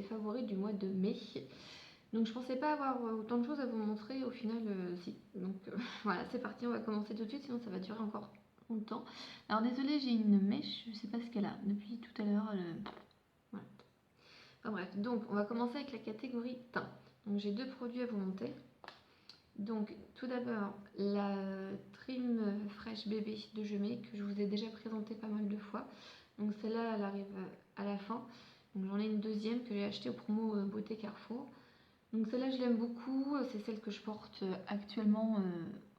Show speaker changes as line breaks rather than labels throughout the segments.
les favoris du mois de mai. Donc je pensais pas avoir autant de choses à vous montrer, au final si. Donc voilà, c'est parti, on va commencer tout de suite, sinon ça va durer encore longtemps. Alors désolée, j'ai une mèche, je sais pas ce qu'elle a depuis tout à l'heure. Voilà. Enfin bref, donc on va commencer avec la catégorie teint. Donc j'ai deux produits à vous montrer. Donc tout d'abord la Trim Fresh Bébé de Gemay que je vous ai déjà présenté pas mal de fois. Donc celle-là elle arrive à la fin. Donc j'en ai une deuxième que j'ai achetée au promo Beauté Carrefour. Donc celle-là je l'aime beaucoup, c'est celle que je porte actuellement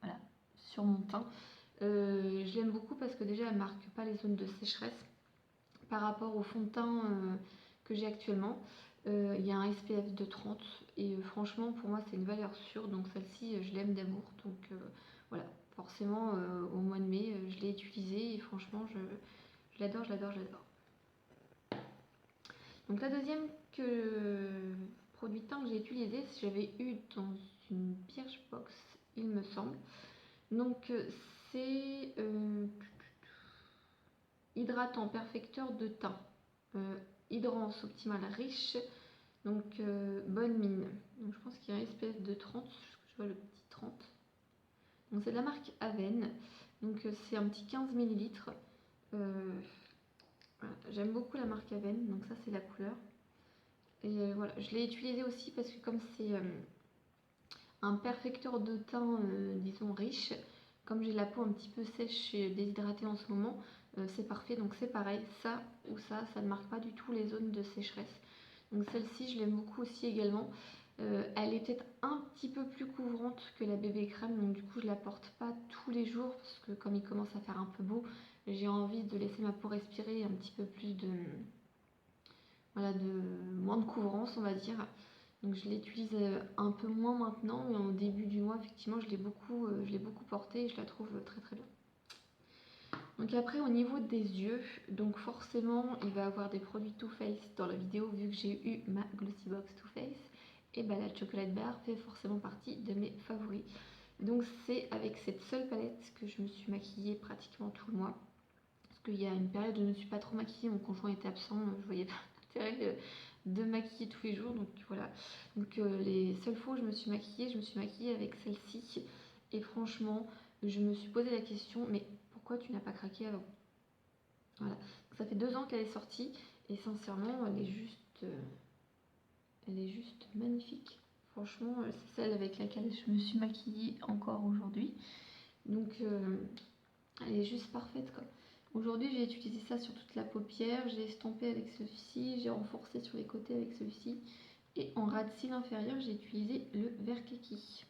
voilà, sur mon teint. Je l'aime beaucoup parce que déjà elle marque pas les zones de sécheresse par rapport au fond de teint que j'ai actuellement. Il y a un SPF de 30 et franchement pour moi c'est une valeur sûre, donc celle-ci je l'aime d'amour. Donc voilà, forcément au mois de mai je l'ai utilisée et franchement je l'adore, je l'adore, je l'adore. Donc la deuxième produit teint que j'ai utilisé, j'avais eu dans une Birchbox il me semble. Donc c'est hydratant perfecteur de teint, hydrance optimale riche, donc bonne mine. Donc je pense qu'il y a un SPF de 30, je vois le petit 30. Donc c'est de la marque Aven, donc c'est un petit 15 ml. Voilà. J'aime beaucoup la marque Aven, donc ça c'est la couleur. Et voilà, je l'ai utilisé aussi parce que comme c'est un perfecteur de teint, disons riche, comme j'ai la peau un petit peu sèche et déshydratée en ce moment, c'est parfait. Donc c'est pareil, ça ou ça ne marque pas du tout les zones de sécheresse. Donc celle-ci, je l'aime beaucoup aussi également. Elle est peut-être un petit peu plus couvrante que la bébé crème, donc du coup je la porte pas tous les jours parce que comme il commence à faire un peu beau, j'ai envie de laisser ma peau respirer un petit peu plus de, voilà, de moins de couvrance on va dire. Donc je l'utilise un peu moins maintenant, mais au début du mois effectivement je l'ai beaucoup portée et je la trouve très très bien. Donc après au niveau des yeux, donc forcément il va avoir des produits Too Faced dans la vidéo vu que j'ai eu ma Glossy Box Too Faced. Et bah la Chocolate Bar fait forcément partie de mes favoris. Donc c'est avec cette seule palette que je me suis maquillée pratiquement tout le mois. Parce qu'il y a une période où je ne me suis pas trop maquillée, mon conjoint était absent, je voyais pas l'intérêt de maquiller tous les jours. Donc voilà. Donc les seules fois où je me suis maquillée avec celle-ci. Et franchement, je me suis posé la question, mais pourquoi tu n'as pas craqué avant? Voilà. Donc, ça fait 2 ans qu'elle est sortie et sincèrement, elle est juste magnifique. Franchement, c'est celle avec laquelle je me suis maquillée encore aujourd'hui. Donc, elle est juste parfaite quoi. Aujourd'hui, j'ai utilisé ça sur toute la paupière, j'ai estompé avec celui-ci, j'ai renforcé sur les côtés avec celui-ci. Et en ras de cils inférieur, j'ai utilisé le vert kaki.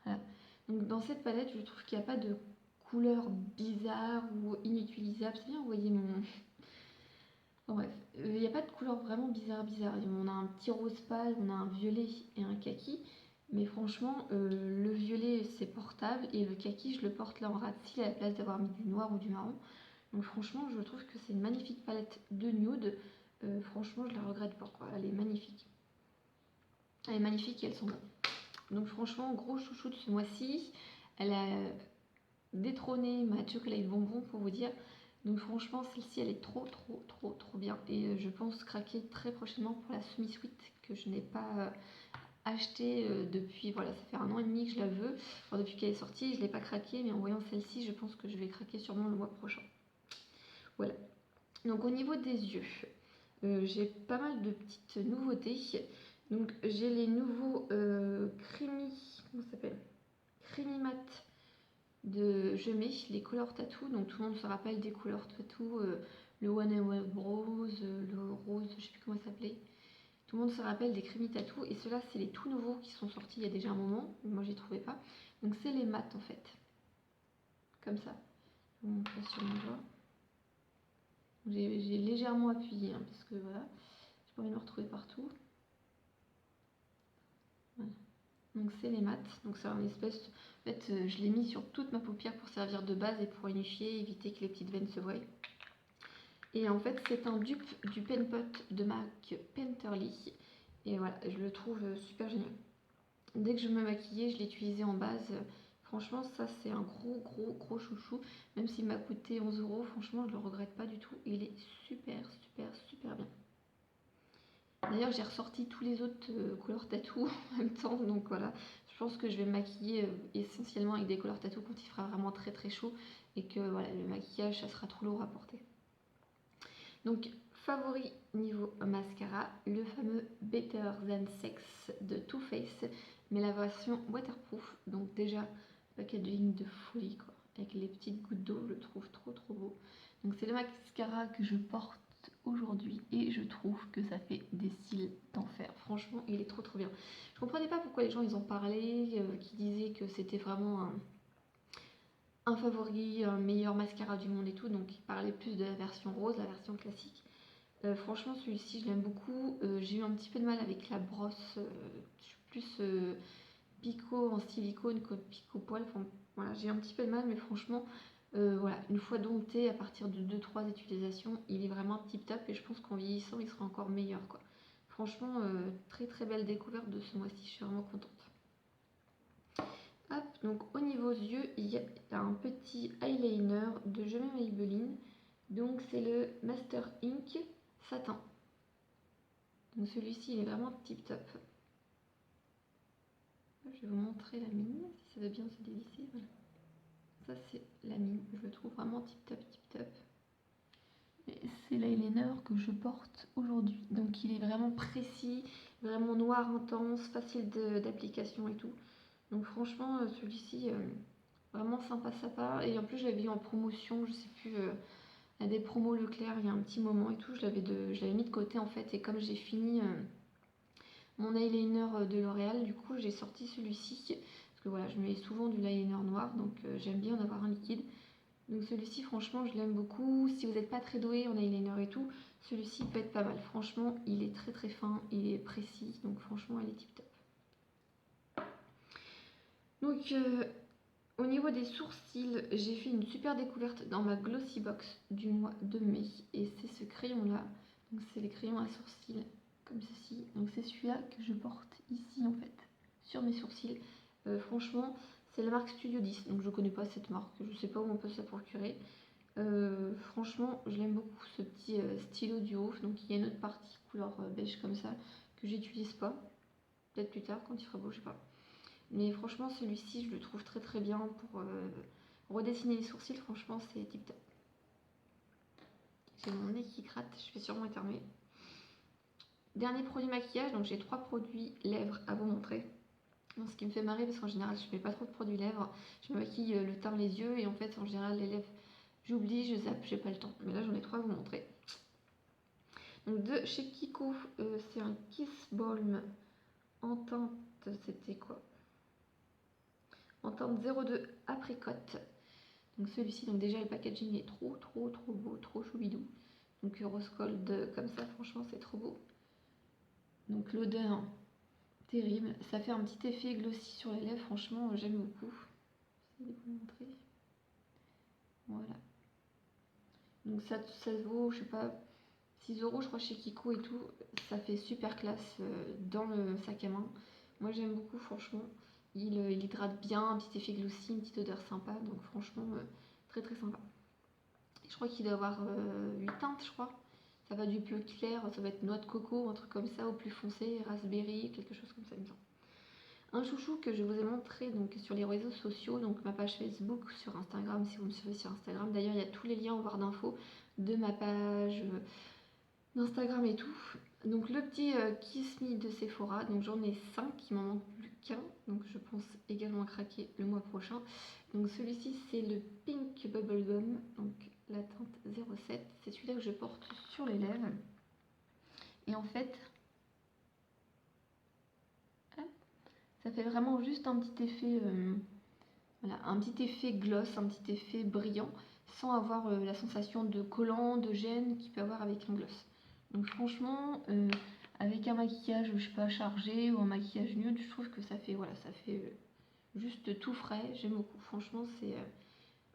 Voilà. Donc dans cette palette, je trouve qu'il n'y a pas de couleur bizarre ou inutilisable. C'est bien, vous voyez mon... Bon, bref, il n'y a pas de couleur vraiment bizarre. On a un petit rose pâle, on a un violet et un kaki. Mais franchement, le violet c'est portable et le kaki je le porte là en ras de cils à la place d'avoir mis du noir ou du marron. Donc franchement, je trouve que c'est une magnifique palette de nude. Franchement, je la regrette pas quoi. Elle est magnifique. Elle est magnifique et elles sont bonnes. Donc franchement, gros chouchou de ce mois-ci. Elle a détrôné ma chocolate bonbon pour vous dire. Donc franchement, celle-ci, elle est trop bien. Et je pense craquer très prochainement pour la semi-sweet que je n'ai pas achetée depuis, voilà, ça fait 1 an et demi que je la veux. Alors, depuis qu'elle est sortie, je ne l'ai pas craquée, mais en voyant celle-ci, je pense que je vais craquer sûrement le mois prochain. Voilà. Donc au niveau des yeux, j'ai pas mal de petites nouveautés. Donc j'ai les nouveaux Creamy, comment ça s'appelle, Creamy Matte de Gemay, les couleurs tattoo. Donc tout le monde se rappelle des couleurs tattoo, le One and One Rose, le rose, je sais plus comment ça s'appelait. Tout le monde se rappelle des Creamy Tattoo et ceux-là c'est les tout nouveaux qui sont sortis il y a déjà un moment. Moi j'y trouvais pas. Donc c'est les mattes en fait, comme ça. Je vous montre ça sur mon doigt. J'ai légèrement appuyé hein, parce que voilà, j'ai pas envie de me retrouver partout. Voilà. Donc c'est les mattes, donc c'est un espèce, en fait je l'ai mis sur toute ma paupière pour servir de base et pour unifier, éviter que les petites veines se voient. Et en fait c'est un dupe du Pen Pot de marque Painterly et voilà, je le trouve super génial. Dès que je me maquillais, je l'ai utilisé en base. Franchement ça c'est un gros chouchou, même s'il m'a coûté 11 €, franchement je le regrette pas du tout, il est super bien. D'ailleurs, j'ai ressorti tous les autres couleurs tattoo en même temps, donc voilà. Je pense que je vais me maquiller essentiellement avec des couleurs tattoo quand il fera vraiment très très chaud et que voilà, le maquillage ça sera trop lourd à porter. Donc, favori niveau mascara, le fameux Better Than Sex de Too Faced, mais la version waterproof. Donc déjà, packaging de folie quoi, avec les petites gouttes d'eau, je le trouve trop trop beau. Donc c'est le mascara que je porte aujourd'hui et je trouve que ça fait des cils d'enfer. Franchement, il est trop trop bien. Je comprenais pas pourquoi les gens ils en parlaient, qui disaient que c'était vraiment un favori, un meilleur mascara du monde et tout, donc ils parlaient plus de la version rose, la version classique. Franchement, celui-ci, je l'aime beaucoup. J'ai eu un petit peu de mal avec la brosse. Je suis plus pico en silicone que pico poil. Enfin, voilà, j'ai un petit peu de mal, mais franchement, voilà, une fois dompté, à partir de 2-3 utilisations, il est vraiment tip top et je pense qu'en vieillissant, il sera encore meilleur, quoi. Franchement, très très belle découverte de ce mois-ci, je suis vraiment contente. Hop, donc au niveau yeux, il y a un petit eyeliner de Je m'aime Maybelline. Donc c'est le Master Ink Satin. Donc celui-ci, il est vraiment tip top. Je vais vous montrer la mine, si ça veut bien se dévisser. Voilà. Ça, c'est la mine. Je le trouve vraiment tip top, tip top. C'est l'eyeliner que je porte aujourd'hui. Donc il est vraiment précis, vraiment noir intense, facile d'application et tout. Donc franchement, celui-ci, vraiment sympa. Et en plus, je l'avais eu en promotion, je sais plus, à des promos Leclerc il y a un petit moment et tout. Je l'avais mis de côté en fait. Et comme j'ai fini mon eyeliner de L'Oréal, du coup j'ai sorti celui-ci parce que voilà, je mets souvent du eyeliner noir, donc j'aime bien en avoir un liquide. Donc celui-ci, franchement, je l'aime beaucoup. Si vous n'êtes pas très doué en eyeliner et tout, celui-ci peut être pas mal. Franchement, il est très très fin, il est précis, donc franchement, il est tip top. Donc au niveau des sourcils, j'ai fait une super découverte dans ma Glossy Box du mois de mai et c'est ce crayon là. Donc c'est les crayons à sourcils comme ceci. Donc c'est celui-là que je porte ici en fait sur mes sourcils. Franchement, c'est la marque Studio 10, donc je connais pas cette marque, je sais pas où on peut se la procurer. Franchement, je l'aime beaucoup ce petit stylo du haut. Donc il y a une autre partie couleur beige comme ça que j'utilise pas. Peut-être plus tard quand il fera beau, je sais pas. Mais franchement, celui-ci, je le trouve très très bien pour redessiner les sourcils. Franchement, c'est tip top. J'ai mon nez qui gratte, je vais sûrement éternuer. Dernier produit maquillage, donc j'ai 3 produits lèvres à vous montrer. Donc, ce qui me fait marrer parce qu'en général, je mets pas trop de produits lèvres. Je me maquille le teint, les yeux et en fait, en général, les lèvres, j'oublie, je zappe, j'ai pas le temps. Mais là, j'en ai 3 à vous montrer. Donc de chez Kiko, c'est un Kiss Balm en teinte, c'était quoi? En teinte 02 apricote. Donc celui-ci, donc déjà le packaging est trop beau, trop choubidou. Donc rose gold comme ça, franchement c'est trop beau. Donc l'odeur terrible, ça fait un petit effet glossy sur les lèvres, franchement j'aime beaucoup. Je vais vous montrer. Voilà. Donc ça vaut, je sais pas, 6 € je crois chez Kiko et tout. Ça fait super classe dans le sac à main. Moi j'aime beaucoup franchement. Il hydrate bien, un petit effet glossy, une petite odeur sympa. Donc franchement très très sympa. Je crois qu'il doit avoir 8 teintes je crois. Ça va du bleu clair, ça va être noix de coco, un truc comme ça, au plus foncé, raspberry, quelque chose comme ça il me semble. Un chouchou que je vous ai montré donc sur les réseaux sociaux, donc ma page Facebook, sur Instagram si vous me suivez sur Instagram. D'ailleurs il y a tous les liens en barre d'infos de ma page d'Instagram et tout. Donc le petit Kiss Me de Sephora, donc j'en ai 5, il m'en manque plus qu'un, donc je pense également craquer le mois prochain. Donc celui-ci c'est le Pink Bubblegum, donc la teinte 07, c'est celui-là que je porte sur les lèvres. Et en fait, ça fait vraiment juste un petit effet, voilà, un petit effet gloss, un petit effet brillant, sans avoir la sensation de collant, de gêne qu'il peut avoir avec un gloss. Donc franchement, avec un maquillage, je sais pas, chargé ou un maquillage nude, je trouve que ça fait, voilà, ça fait juste tout frais. J'aime beaucoup. Franchement, c'est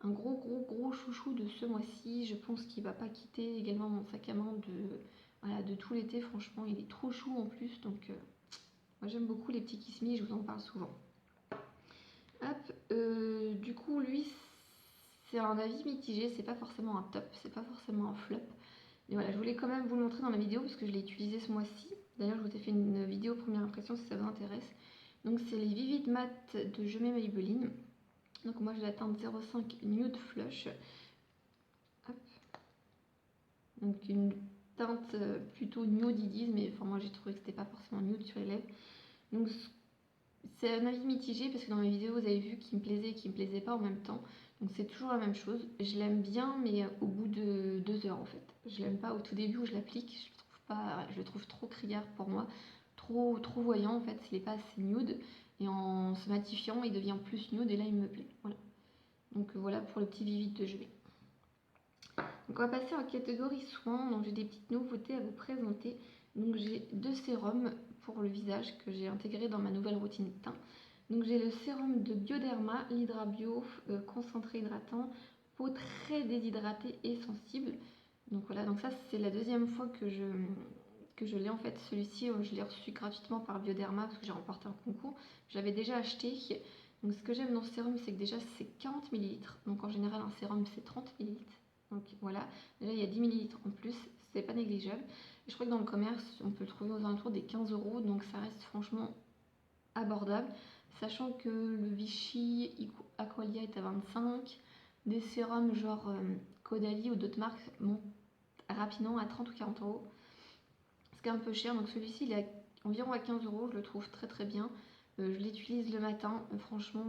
un gros chouchou de ce mois-ci. Je pense qu'il va pas quitter également mon sac à main voilà, de tout l'été. Franchement, il est trop chou en plus. Donc, moi j'aime beaucoup les petits Kiss Me, je vous en parle souvent. Hop, du coup, lui, c'est un avis mitigé. C'est pas forcément un top, c'est pas forcément un flop. Et voilà, je voulais quand même vous le montrer dans la vidéo parce que je l'ai utilisé ce mois-ci. D'ailleurs, je vous ai fait une vidéo première impression si ça vous intéresse. Donc c'est les Vivid Matte de Je mets Maybelline. Donc moi j'ai la teinte 05 Nude Flush. Hop. Donc une teinte plutôt nude ils disent, mais enfin moi j'ai trouvé que c'était pas forcément nude sur les lèvres. Donc c'est un avis mitigé parce que dans mes vidéos vous avez vu qu'il me plaisait et qu'il me plaisait pas en même temps. Donc c'est toujours la même chose. Je l'aime bien mais au bout de 2 heures en fait. Je l'aime pas au tout début où je l'applique. Je le trouve trop criard pour moi. Trop voyant en fait. Il n'est pas assez nude. Et en se matifiant il devient plus nude et là il me plaît. Voilà. Donc voilà pour le petit Vivid de Jouer. Donc on va passer en catégorie soins. Donc j'ai des petites nouveautés à vous présenter. Donc j'ai 2 sérums pour le visage que j'ai intégré dans ma nouvelle routine de teint. Donc j'ai le sérum de Bioderma, l'Hydra Bio, concentré hydratant, peau très déshydratée et sensible. Donc voilà, donc ça c'est la deuxième fois que je l'ai en fait. Celui-ci je l'ai reçu gratuitement par Bioderma parce que j'ai remporté un concours. J'avais déjà acheté. Donc ce que j'aime dans ce sérum c'est que déjà c'est 40 ml. Donc en général un sérum c'est 30 ml. Donc voilà, déjà il y a 10 ml en plus, c'est pas négligeable. Et je crois que dans le commerce, on peut le trouver aux alentours des 15 €, donc ça reste franchement abordable. Sachant que le Vichy Aqualia est à 25, des sérums genre Caudalie ou d'autres marques montent rapidement à 30 ou 40 €, ce qui est un peu cher. Donc celui-ci il est environ à 15 €, je le trouve très très bien. Je l'utilise le matin, franchement,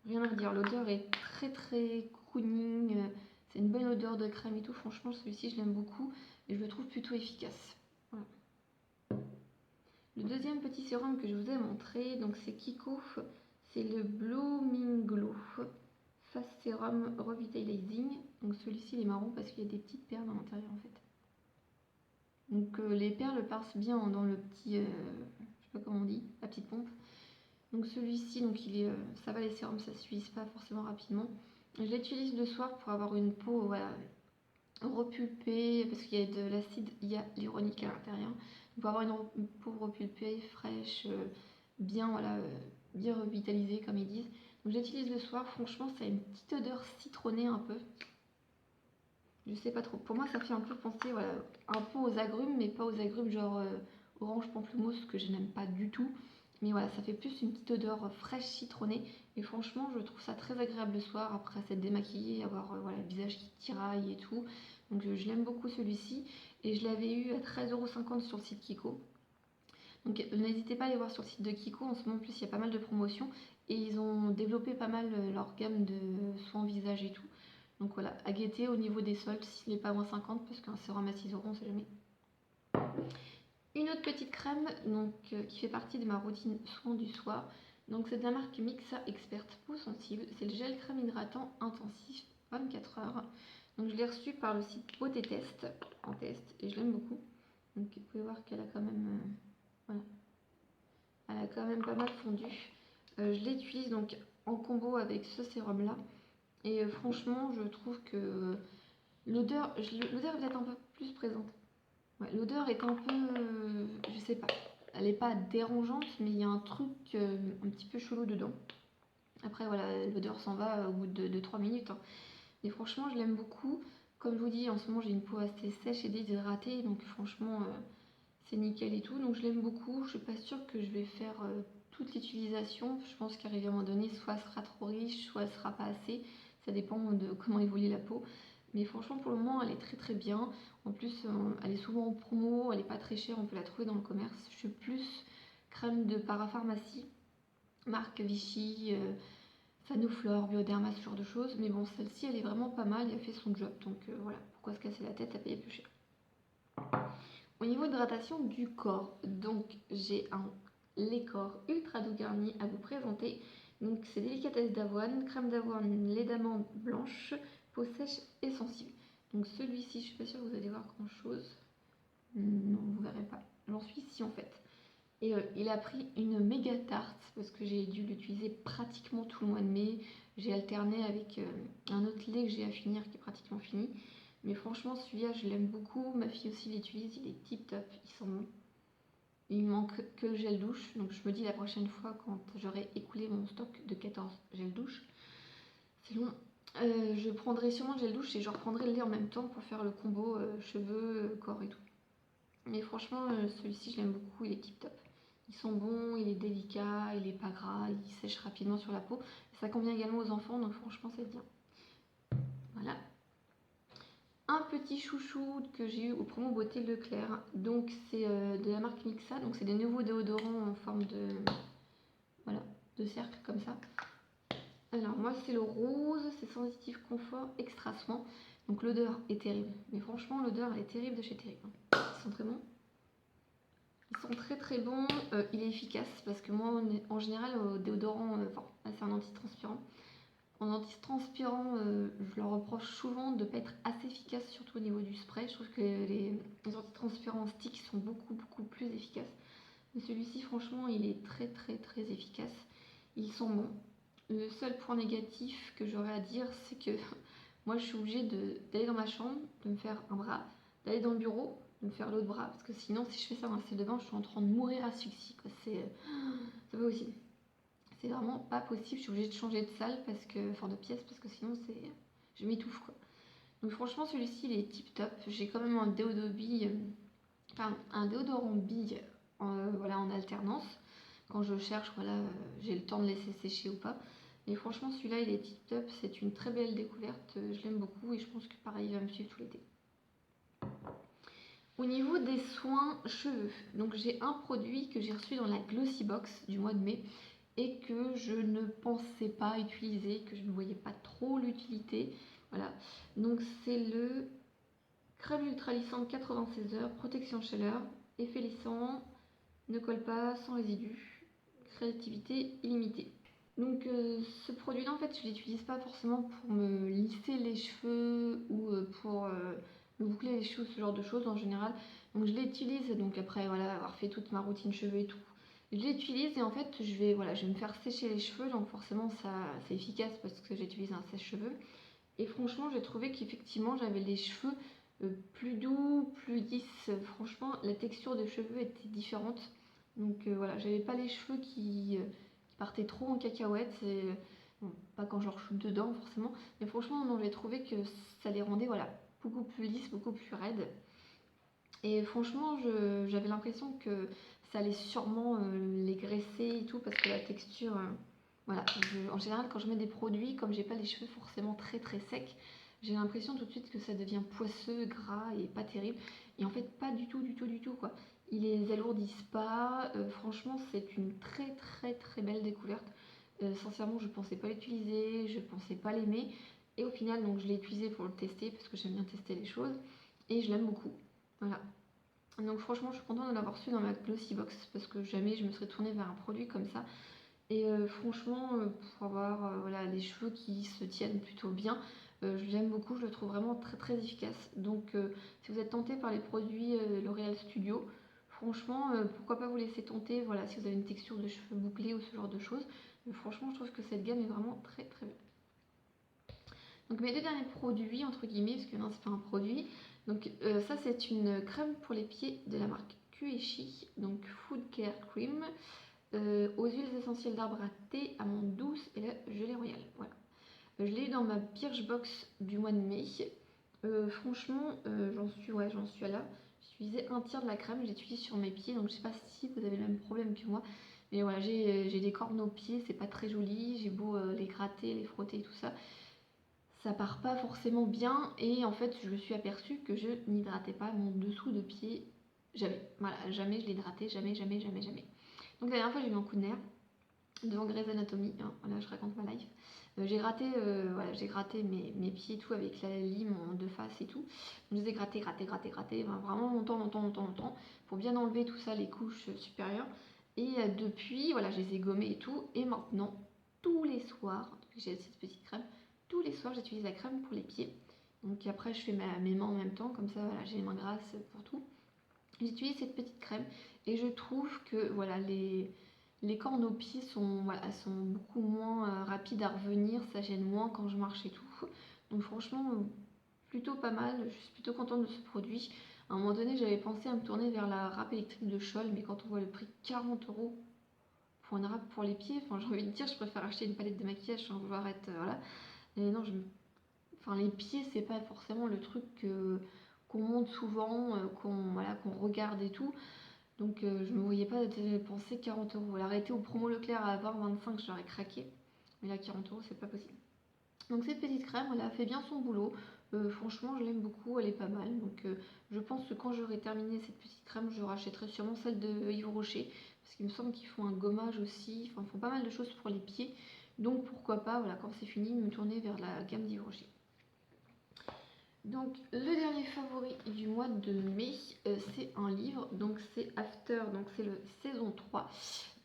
rien à dire. L'odeur est très très cocooning, c'est une bonne odeur de crème et tout. Franchement, celui-ci je l'aime beaucoup et je le trouve plutôt efficace. Voilà. Le deuxième petit sérum que je vous ai montré, donc c'est Kiko, c'est le Blooming Glow Face Sérum Revitalizing. Donc celui-ci il est marron parce qu'il y a des petites perles à l'intérieur en fait. Donc les perles passent bien dans le petit, je sais pas comment on dit, la petite pompe. Donc celui-ci, donc ça va, les sérums ça s'utilise pas forcément rapidement. Je l'utilise le soir pour avoir une peau voilà, repulpée parce qu'il y a de l'acide hyaluronique à l'intérieur. Pour avoir une peau repulpée, fraîche, bien voilà, bien revitalisée comme ils disent. Donc j'utilise le soir. Franchement, ça a une petite odeur citronnée un peu. Je sais pas trop. Pour moi, ça fait un peu penser voilà, un peu aux agrumes, mais pas aux agrumes genre orange pamplemousse que je n'aime pas du tout. Mais voilà, ça fait plus une petite odeur fraîche citronnée. Et franchement, je trouve ça très agréable le soir après s'être démaquillée, avoir voilà, le visage qui tiraille et tout. Donc je l'aime beaucoup celui-ci. Et je l'avais eu à 13,50 € sur le site Kiko. Donc n'hésitez pas à aller voir sur le site de Kiko. En ce moment, en plus, il y a pas mal de promotions. Et ils ont développé pas mal leur gamme de soins visage et tout. Donc voilà, à guetter au niveau des soldes s'il n'est pas à moins 50 parce qu'un sérum à 6 € on sait jamais. Une autre petite crème donc, qui fait partie de ma routine soin du soir. Donc c'est de la marque Mixa Expert Peau Sensible. C'est le gel crème hydratant intensif 24 heures. Donc je l'ai reçu par le site Beauté Test en test et je l'aime beaucoup. Donc vous pouvez voir qu'elle a quand même voilà. Elle a quand même pas mal fondu. Je l'utilise donc en combo avec ce sérum là. Et franchement, je trouve que l'odeur est un peu plus présente. Ouais, l'odeur est un peu, je sais pas, elle n'est pas dérangeante, mais il y a un truc un petit peu chelou dedans. Après, voilà, l'odeur s'en va au bout de 3 minutes. Hein. Mais franchement, je l'aime beaucoup. Comme je vous dis, en ce moment, j'ai une peau assez sèche et déshydratée, donc franchement, c'est nickel et tout. Donc je l'aime beaucoup. Je suis pas sûre que je vais faire toute l'utilisation. Je pense qu'arrivé à un moment donné, soit elle sera trop riche, soit elle sera pas assez. Ça dépend de comment évolue la peau. Mais franchement, pour le moment, elle est très très bien. En plus, elle est souvent en promo, elle est pas très chère, on peut la trouver dans le commerce. Je suis plus crème de parapharmacie, marque Vichy, Sanoflore, Bioderma, ce genre de choses. Mais bon, celle-ci, elle est vraiment pas mal, elle a fait son job. Donc voilà, pourquoi se casser la tête à payer plus cher. Au niveau hydratation du corps, donc j'ai un lait corps ultra doux garni à vous présenter. Donc c'est délicatesse d'avoine, crème d'avoine, lait d'amande blanche, peau sèche et sensible. Donc celui-ci, je suis pas sûre que vous allez voir grand chose. Non, vous verrez pas. J'en suis ici en fait. Et il a pris une méga tarte parce que j'ai dû l'utiliser pratiquement tout le mois de mai. J'ai alterné avec un autre lait que j'ai à finir qui est pratiquement fini. Mais franchement, celui-là, je l'aime beaucoup. Ma fille aussi l'utilise, il est tip top, il sent bon. Il manque que le gel douche. Donc je me dis la prochaine fois, quand j'aurai écoulé mon stock de 14 gel douche, c'est long. Je prendrai sûrement le gel douche et je reprendrai le lait en même temps pour faire le combo cheveux, corps et tout. Mais franchement, celui-ci, je l'aime beaucoup, il est tip top. Ils sont bons, il est délicat, il est pas gras, il sèche rapidement sur la peau. Et ça convient également aux enfants, donc franchement, c'est bien. Voilà. Un petit chouchou que j'ai eu au promo beauté Leclerc. Donc c'est de la marque Mixa, donc c'est des nouveaux déodorants en forme de, voilà, de cercle comme ça. Alors moi c'est le rose, c'est sensitif confort extra soin. Donc l'odeur est terrible, mais franchement l'odeur elle est terrible de chez terrible. Ils sont très bons. Ils sont très très bons, il est efficace parce que moi en général au déodorant, enfin là c'est un antitranspirant. En antitranspirant, je leur reproche souvent de ne pas être assez efficace, surtout au niveau du spray. Je trouve que les antitranspirants stick sont beaucoup plus efficaces. Mais celui-ci franchement il est très efficace. Ils sont bons. Le seul point négatif que j'aurais à dire c'est que moi je suis obligée d'aller dans ma chambre, de me faire un bras, d'aller dans le bureau, de me faire l'autre bras. Parce que sinon si je fais ça dans la salle de bain, je suis en train de mourir asphyxie. C'est pas possible. C'est vraiment pas possible, je suis obligée de changer de salle parce que, enfin de pièce parce que sinon c'est, je m'étouffe quoi. Donc franchement celui-ci il est tip top. J'ai quand même un déodorant bille, enfin un déodorant bille voilà, en alternance. Quand je cherche, voilà, j'ai le temps de laisser sécher ou pas. Mais franchement celui-là il est tip top, c'est une très belle découverte, je l'aime beaucoup et je pense que pareil il va me suivre tout l'été. Au niveau des soins cheveux, donc j'ai un produit que j'ai reçu dans la Glossy Box du mois de mai et que je ne pensais pas utiliser, que je ne voyais pas trop l'utilité. Voilà, donc c'est le crème ultra lissante 96 heures, protection chaleur, effet lissant, ne colle pas, sans résidus, créativité illimitée. Donc ce produit-là, en fait, je ne l'utilise pas forcément pour me lisser les cheveux ou pour me boucler les cheveux, ce genre de choses en général. Donc je l'utilise, donc après voilà, avoir fait toute ma routine cheveux et tout, je l'utilise et en fait voilà, je vais me faire sécher les cheveux, donc forcément ça c'est efficace parce que j'utilise un sèche-cheveux. Et franchement j'ai trouvé qu'effectivement j'avais les cheveux plus doux, plus lisses. Franchement la texture des cheveux était différente. Donc voilà, j'avais pas les cheveux qui partaient trop en cacahuètes. Et, bon, pas quand je leur shoot dedans forcément, mais franchement non, j'ai trouvé que ça les rendait voilà, beaucoup plus lisses, beaucoup plus raides. Et franchement, j'avais l'impression que ça allait sûrement les graisser et tout, parce que la texture, voilà. En général, quand je mets des produits, comme j'ai pas les cheveux forcément très secs, j'ai l'impression tout de suite que ça devient poisseux, gras et pas terrible. Et en fait, pas du tout quoi. Ils les alourdissent pas. Franchement, c'est une très belle découverte. Sincèrement, je pensais pas l'utiliser, je pensais pas l'aimer. Et au final, donc je l'ai utilisé pour le tester, parce que j'aime bien tester les choses. Et je l'aime beaucoup. Voilà. Donc franchement, je suis contente de l'avoir reçu dans ma Glossy Box parce que jamais je me serais tournée vers un produit comme ça. Et franchement, pour avoir voilà, les cheveux qui se tiennent plutôt bien, je l'aime beaucoup, je le trouve vraiment très efficace. Donc si vous êtes tenté par les produits L'Oréal Studio, franchement, pourquoi pas vous laisser tenter, voilà, si vous avez une texture de cheveux bouclés ou ce genre de choses. Franchement, je trouve que cette gamme est vraiment très belle. Donc mes deux derniers produits, entre guillemets, parce que non, c'est pas un produit. Donc ça, c'est une crème pour les pieds de la marque Quechi, donc Food Care Cream, aux huiles essentielles d'arbre à thé, amande douce et la gelée royale. Voilà. Je l'ai eu dans ma Birchbox du mois de mai. Franchement, j'en suis à là. J'ai utilisé un tiers de la crème, j'ai utilisé sur mes pieds, donc je sais pas si vous avez le même problème que moi. Mais voilà, j'ai des cornes aux pieds, c'est pas très joli. J'ai beau les gratter, les frotter et tout ça, ça part pas forcément bien. Et en fait, je me suis aperçue que je n'hydratais pas mon dessous de pied. Jamais. Voilà, jamais je l'hydratais, jamais. Donc la dernière fois, j'ai eu un coup de nerf devant Grey's Anatomy. Hein, voilà, je raconte ma life. Voilà, j'ai gratté mes pieds et tout avec la lime en deux faces et tout. Je les ai grattés, vraiment longtemps pour bien enlever tout ça, les couches supérieures. Et depuis, voilà, je les ai gommés et tout. Et maintenant, tous les soirs, j'ai cette petite crème. Tous les soirs, j'utilise la crème pour les pieds. Donc après, je fais mes mains en même temps, comme ça, voilà, j'ai les mains grasses pour tout. J'utilise cette petite crème et je trouve que voilà, les cornes aux pieds sont, voilà, sont beaucoup moins rapides à revenir, ça gêne moins quand je marche et tout. Donc franchement, plutôt pas mal, je suis plutôt contente de ce produit. À un moment donné, j'avais pensé à me tourner vers la râpe électrique de Scholl, mais quand on voit le prix 40 € pour une râpe pour les pieds, enfin j'ai envie de dire, je préfère acheter une palette de maquillage sans vouloir être, voilà. Et non, enfin les pieds, c'est pas forcément le truc qu'on monte souvent, qu'on regarde et tout. Donc je me voyais pas dépenser 40 euros. Elle a arrêté au promo Leclerc à 20-25, j'aurais craqué. Mais là 40 euros c'est pas possible. Donc cette petite crème, elle a fait bien son boulot. Franchement, je l'aime beaucoup, elle est pas mal. Donc je pense que quand j'aurai terminé cette petite crème, je rachèterai sûrement celle de Yves Rocher. Parce qu'il me semble qu'ils font un gommage aussi. Enfin, ils font pas mal de choses pour les pieds. Donc pourquoi pas, voilà, quand c'est fini, me tourner vers la gamme d'Yves Rocher. Donc le dernier favori du mois de mai, c'est un livre. Donc c'est After, donc c'est le saison 3.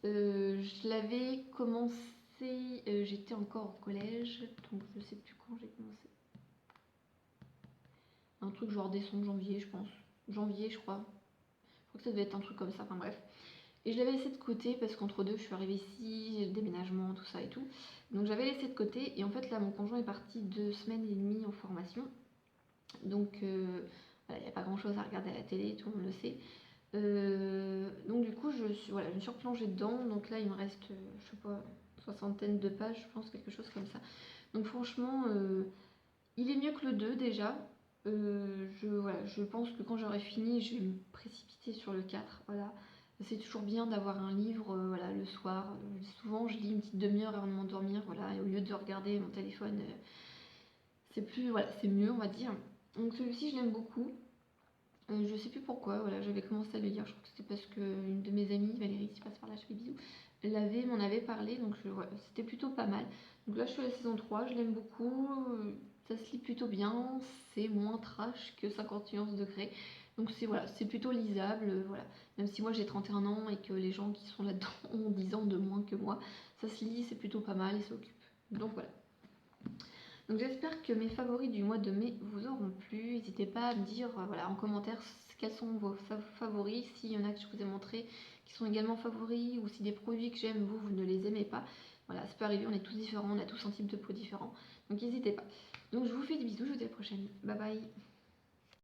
Je l'avais commencé, j'étais encore au collège, donc je sais plus quand j'ai commencé. Un truc genre décembre, janvier, je pense. Janvier, je crois. Je crois que ça devait être un truc comme ça, enfin bref. Et je l'avais laissé de côté parce qu'entre deux, je suis arrivée ici, le déménagement, tout ça et tout. Donc j'avais laissé de côté. Et en fait, là, mon conjoint est parti 2 semaines et demie en formation. Donc, voilà, il n'y a pas grand chose à regarder à la télé, tout le monde le sait. Donc du coup, je me suis replongée dedans. Donc là, il me reste, je sais pas, soixantaine de pages, je pense, quelque chose comme ça. Donc franchement, il est mieux que le 2 déjà. Je pense que quand j'aurai fini, je vais me précipiter sur le 4. Voilà. C'est toujours bien d'avoir un livre voilà, le soir. Souvent, je lis une petite demi-heure avant de m'endormir. Voilà, et au lieu de regarder mon téléphone, c'est plus, voilà, c'est mieux, on va dire. Donc celui-ci, je l'aime beaucoup. Je sais plus pourquoi, voilà, j'avais commencé à le lire, je crois que c'était parce qu'une de mes amies, Valérie, qui passe par là, je fais bisous, m'en avait parlé, donc voilà, c'était plutôt pas mal. Donc là je suis à la saison 3, je l'aime beaucoup, ça se lit plutôt bien, c'est moins trash que 51 degrés, donc c'est voilà, c'est plutôt lisable, voilà. Même si moi j'ai 31 ans et que les gens qui sont là-dedans ont 10 ans de moins que moi, ça se lit, c'est plutôt pas mal, ils s'occupent. Donc voilà. Donc j'espère que mes favoris du mois de mai vous auront plu. N'hésitez pas à me dire voilà, en commentaire quels sont vos favoris, s'il y en a que je vous ai montré qui sont également favoris, ou si des produits que j'aime, vous ne les aimez pas. Voilà, ça peut arriver, on est tous différents, on a tous un type de peau différent. Donc n'hésitez pas. Donc je vous fais des bisous, je vous dis à la prochaine. Bye bye.